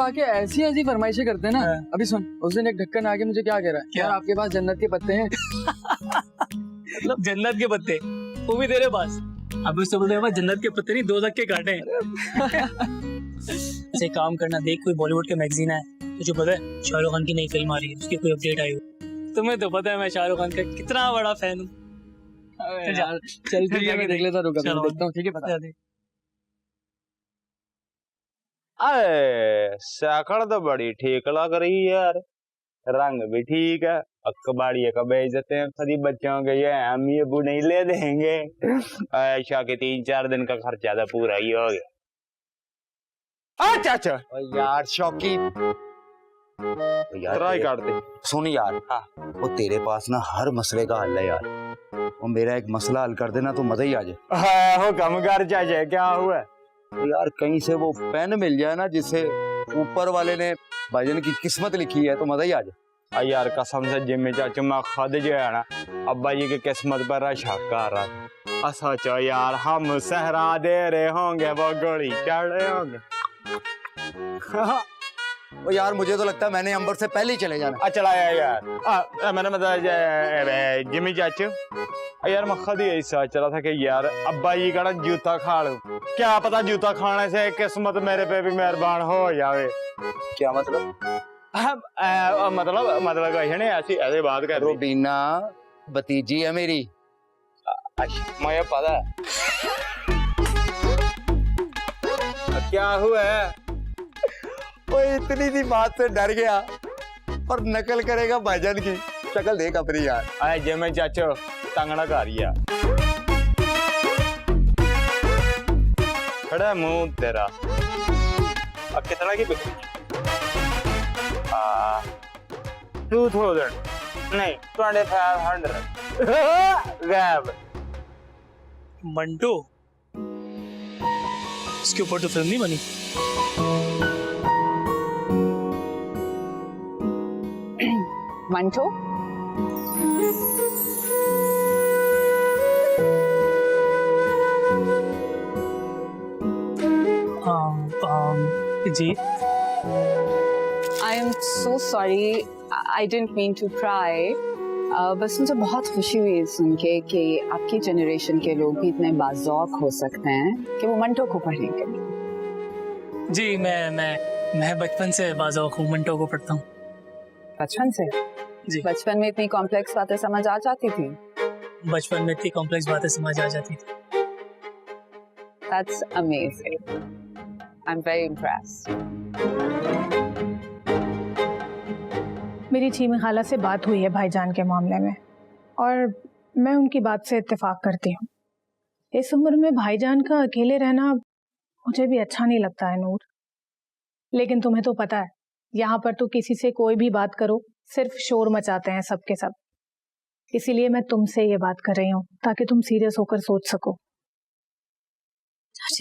आके ऐसी ऐसी फरमाइशें करते हैं ना। अभी सुन, उस दिन एक ढक्कन आके मुझे क्या कह रहा है, यार आपके पास जन्नत के पत्ते हैं। मतलब जन्नत के पत्ते, वो भी तेरे पास? अब उससे बोलते हैं जन्नत के पत्ते नहीं, 2 के कांटे हैं। ऐसे काम करना, देख कोई बॉलीवुड के मैगजीन है, तुझे पता है शाहरुख खान की नई फिल्म आ रही है, उसकी कोई अपडेट आई हो? तुम्हें तो पता है मैं शाहरुख खान का कितना बड़ा फैन हूँ। चल ठीक है, मैं देख लेता, रुक देखता हूँ। ठीक है, बता दे। अरे शक्ल तो बड़ी ठीक लग रही है यार, रंग भी ठीक है। अखबाड़िया का बेच देते हैं सभी बच्चों के, ये हम ये अबू नहीं ले देंगे। ऐशा के 3-4 दिन का खर्चा तो पूरा ही हो गया। अच्छा अच्छा यार शौकी ट्राई करते। सुन यार, वो तेरे पास ना हर मसले का हल है यार, वो मेरा एक मसला हल कर देना तो मजा ही आ जाए। हो कम कर चाचे, क्या हुआ? यार कहीं से वो पेन मिल जाए ना जिसे ऊपर वाले ने भाईजान की किस्मत लिखी है तो मजा ही आ जाए। यार कसम से जिम्मे चाचा मैं खुद जो है ना अब्बा जी की किस्मत पर शक कर रहा था। सोचो यार, हम सहरा दे रहे होंगे, वो गोली चढ़ रहे होंगे। ओ यार मुझे तो लगता है मैंने अंबर से पहले ही चले जाना। चला यार मैंने मतलब जिम्मी चाचू यार मैं खुद यही सोच रहा था कि यार अब्बा जी का जूता खा लूं, क्या पता जूता खाने से किस्मत मेरे पे भी मेहरबान हो जावे। क्या मतलब? मतलब ऐसी ऐसी बात कर। रूबीना भतीजी है मेरी। मुझे पता है। क्या हुआ है? वो इतनी सी बात से डर गया और नकल करेगा भाईजान की। शक्ल देख अपनी यार। अरे जिम्मे चाचो तंगड़ा कर यार, खड़ा मुंह तेरा। अब कितना की बिक्री? 2000 नहीं 2500। गैब मंटो, इसके ऊपर तो फिल्म नहीं बनी। Manto, ji I am so sorry, I didn't mean to cry. बस मुझे बहुत खुशी हुई सुन के कि आपकी जनरेशन के लोग भी इतने बाज़ौक हो सकते हैं कि वो मंटो को पढ़ेंगे। जी मैं बचपन से बाज़ौक हूँ, मंटो को पढ़ता हूँ। बचपन से? जी। बचपन में इतनी कॉम्प्लेक्स बातें समझ आ जाती थी? बचपन में इतनी कॉम्प्लेक्स बातें समझ आ जाती थी। That's amazing. I'm very impressed. मेरी चीमी खाला से बात हुई है भाईजान के मामले में और मैं उनकी बात से इत्तेफाक करती हूँ। इस उम्र में भाईजान का अकेले रहना मुझे भी अच्छा नहीं लगता है नूर। लेकिन तुम्हें तो पता है यहाँ पर तो किसी से कोई भी बात करो सिर्फ शोर मचाते हैं सबके सब। इसीलिए मैं तुमसे ये बात कर रही हूँ ताकि तुम सीरियस होकर सोच सको।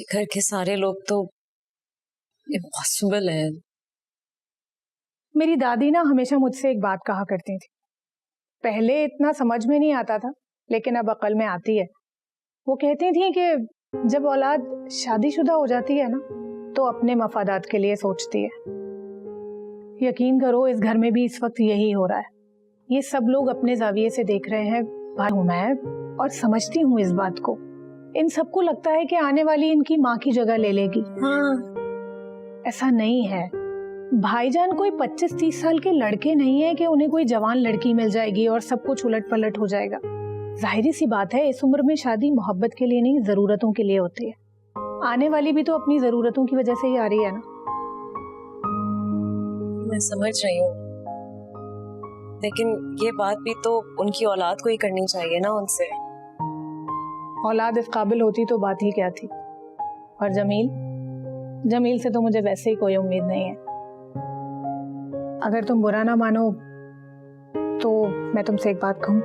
घर के सारे लोग तो इम्पॉसिबल है। मेरी दादी ना हमेशा मुझसे एक बात कहा करती थी, पहले इतना समझ में नहीं आता था लेकिन अब अकल में आती है। वो कहती थी कि जब औलाद शादीशुदा हो जाती है ना तो अपने मफादात के लिए सोचती है। यकीन करो इस घर में भी इस वक्त यही हो रहा है। ये सब लोग अपने जाविये से देख रहे हैं, मैं और समझती हूँ इस बात को। इन सबको लगता है कि आने वाली इनकी माँ की जगह ले लेगी। ऐसा नहीं है। भाईजान कोई 25-30 साल के लड़के नहीं है कि उन्हें कोई जवान लड़की मिल जाएगी और सब कुछ उलट पलट हो जाएगा। जाहिर सी बात है इस उम्र में शादी मोहब्बत के लिए नहीं ज़रूरतों के लिए होती है। आने वाली भी तो अपनी ज़रूरतों की वजह से ही आ रही है ना। मैं समझ रही हूँ, लेकिन ये बात भी तो उनकी औलाद को ही करनी चाहिए ना उनसे। औलाद इस काबिल होती तो बात ही क्या थी। और जमील से तो मुझे वैसे ही कोई उम्मीद नहीं है। अगर तुम बुरा ना मानो तो मैं तुमसे एक बात कहूं।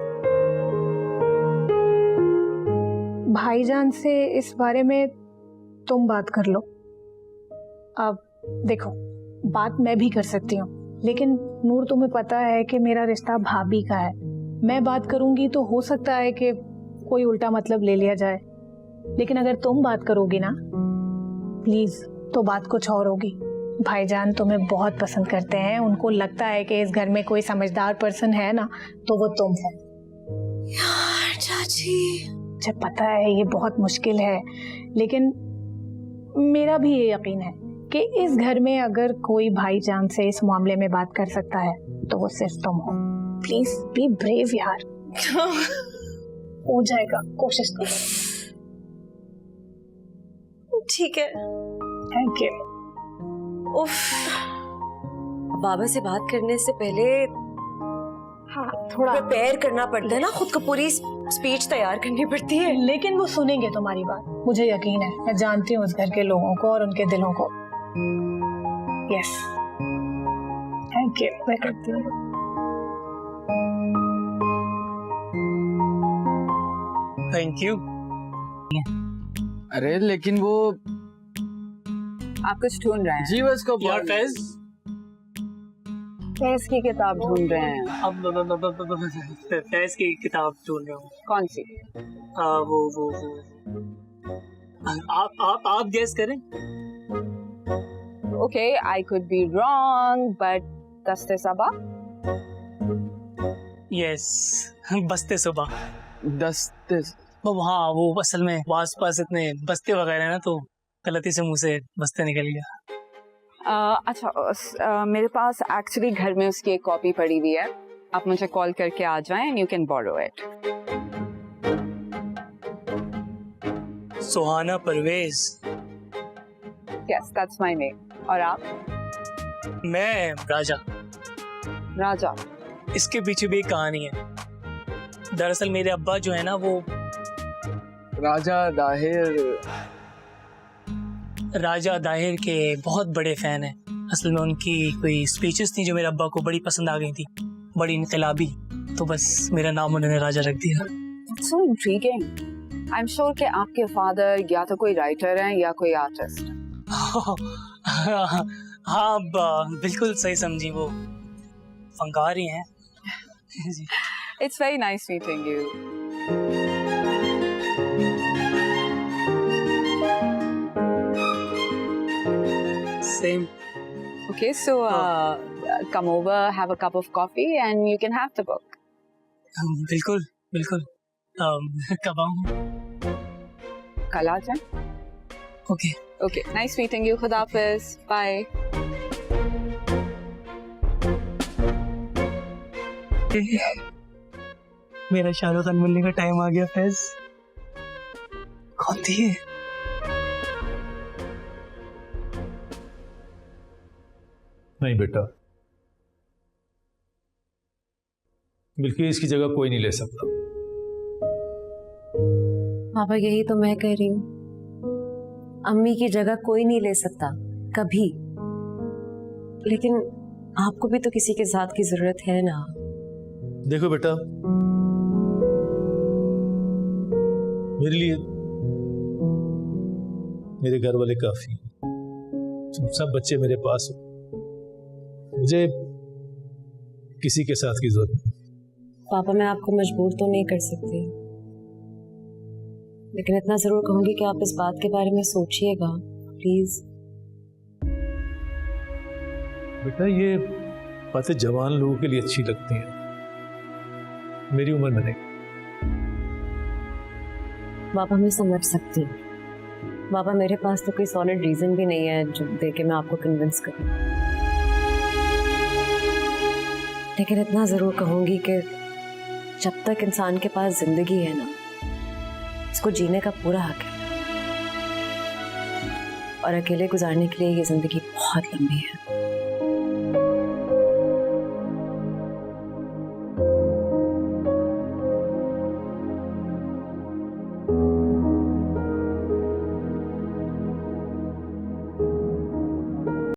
भाईजान से इस बारे में तुम बात कर लो। अब देखो बात मैं भी कर सकती हूँ लेकिन नूर तुम्हें पता है कि मेरा रिश्ता भाभी का है। मैं बात करूंगी तो हो सकता है कि कोई उल्टा मतलब ले लिया जाए, लेकिन अगर तुम बात करोगी ना प्लीज तो बात कुछ और होगी। भाईजान तुम्हें बहुत पसंद करते हैं, उनको लगता है कि इस घर में कोई समझदार पर्सन है ना तो वो तुम हो। यार चाची, मुझे पता है ये बहुत मुश्किल है, लेकिन मेरा भी ये यकीन है कि इस घर में अगर कोई भाईजान से इस मामले में बात कर सकता है तो वो सिर्फ तुम हो। प्लीज बी ब्रेव यार। हो जाएगा, कोशिश करो। ठीक है। Thank you. उफ, बाबा से बात करने से पहले हाँ थोड़ा, प्रिपेयर करना पड़ता है ना, खुद को पूरी स्पीच तैयार करनी पड़ती है। लेकिन वो सुनेंगे तुम्हारी बात, मुझे यकीन है। मैं जानती हूँ उस घर के लोगों को और उनके दिलों को। Yes, thank you. मैं करती हूँ। Thank you. अरे लेकिन वो आप कुछ ढूंढ रहे हैं? जी बस को यार फैज, फैज की किताब ढूंढ रहे हैं? अब फैज की किताब ढूंढ रहा हूँ। कौन सी? वो आप गेस करें। Okay, I could be wrong but दस्ते सबा। यस, बस्ते सुबह। दस्ते। हाँ, वो असल में आस पास इतने बस्ते वगैरह ना, तो गलती से मुंह से बस्ते निकल गया। अच्छा, मेरे पास एक्चुअली घर में उसकी एक कॉपी पड़ी हुई है। आप मुझे कॉल करके आ जाएं and you can borrow it. Suhana Parvez. Yes, that's my name. और आप? मैं राजा। राजा? इसके पीछे भी एक कहानी है। दरअसल मेरे अब्बा जो है ना, वो राजा दाहिर के बहुत बड़े फैन हैं। असल में उनकी कोई स्पीचेस थी जो मेरे अब्बा को बड़ी पसंद आ गई थी, बड़ी इनकलाबी, तो बस मेरा नाम उन्होंने राजा रख दिया। सो इंट्रिगिंग। आई एम श्योर कि आपके फादर या तो कोई राइटर हैं या कोई आर्टिस्ट। हाँ, बिल्कुल सही समझी, वो फनकार ही हैं। It's very nice meeting you. Same. Okay, so come over, have a cup of coffee, and you can have the book. बिल्कुल बिल्कुल। कब आऊँ? कल आ जाएं। Okay. Okay, nice meeting you. खुदा हाफिज. Bye. मेरा शाहरुख खान मिलने का टाइम आ गया। फैज कौन थी ये? नहीं बेटा, बिल्किस की जगह कोई नहीं ले सकता। पापा, यही तो मैं कह रही हूँ, अम्मी की जगह कोई नहीं ले सकता कभी। लेकिन आपको भी तो किसी के साथ की जरूरत है ना। देखो बेटा, मेरे लिए मेरे घर वाले काफी हैं। तुम सब बच्चे मेरे पास हो, मुझे किसी के साथ की जरूरत नहीं। पापा, मैं आपको मजबूर तो नहीं कर सकती, लेकिन इतना जरूर कहूंगी कि आप इस बात के बारे में सोचिएगा प्लीज। बेटा, ये बातें जवान लोगों के लिए अच्छी लगती हैं, मेरी उम्र में नहीं। पापा, मैं समझ सकती हूँ। पापा, मेरे पास तो कोई सॉलिड रीजन भी नहीं है जो देके मैं आपको कन्विंस करूं, लेकिन इतना जरूर कहूंगी कि जब तक इंसान के पास जिंदगी है ना, इसको जीने का पूरा हक है। और अकेले गुजारने के लिए ये जिंदगी बहुत लंबी है।